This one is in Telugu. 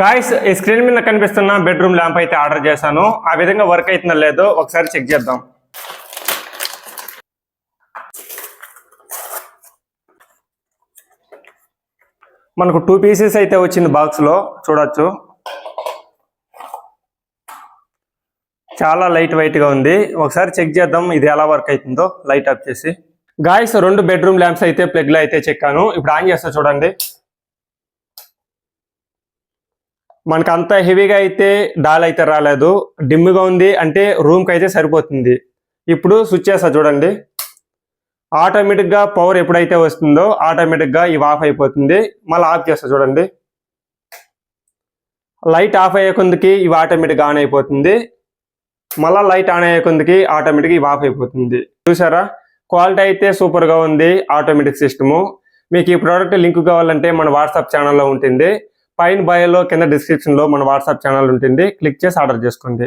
గాయస్ ఈ స్క్రీన్ మీద కనిపిస్తున్న బెడ్రూమ్ ల్యాంప్ అయితే ఆర్డర్ చేశాను. ఆ విధంగా వర్క్ అవుతుందో లేదో ఒకసారి చెక్ చేద్దాం. మనకు 2 పీసెస్ అయితే వచ్చింది బాక్స్ లో, చూడొచ్చు. చాలా లైట్ వెయిట్ గా ఉంది. ఒకసారి చెక్ చేద్దాం ఇది ఎలా వర్క్ అవుతుందో. లైట్ ఆఫ్ చేసి గాయస్ 2 బెడ్రూమ్ ల్యాంప్స్ అయితే ప్లగ్ లో అయితే చెక్కాను. ఇప్పుడు ఆన్ చేస్తా చూడండి. మనకు అంత హెవీగా అయితే డాల్ అయితే రాలేదు, డిమ్గా ఉంది, అంటే రూమ్కి అయితే సరిపోతుంది. ఇప్పుడు స్విచ్ చేస్తా చూడండి. ఆటోమేటిక్గా పవర్ ఎప్పుడైతే వస్తుందో ఆటోమేటిక్గా ఇవి ఆఫ్ అయిపోతుంది. మళ్ళీ ఆఫ్ చేస్తా చూడండి. లైట్ ఆఫ్ అయ్యే కొందికి ఇవి ఆటోమేటిక్గా ఆన్ అయిపోతుంది. మళ్ళీ లైట్ ఆన్ అయ్యే కొందికి ఆటోమేటిక్గా ఇవి ఆఫ్ అయిపోతుంది. చూసారా, క్వాలిటీ అయితే సూపర్గా ఉంది. Automatic system. మీకు ఈ ప్రోడక్ట్ లింక్ కావాలంటే మన వాట్సాప్ ఛానల్లో ఉంటుంది. పైన బయోలో కింద డిస్క్రిప్షన్లో మన వాట్సాప్ ఛానల్ ఉంటుంది. క్లిక్ చేసి ఆర్డర్ చేసుకోండి.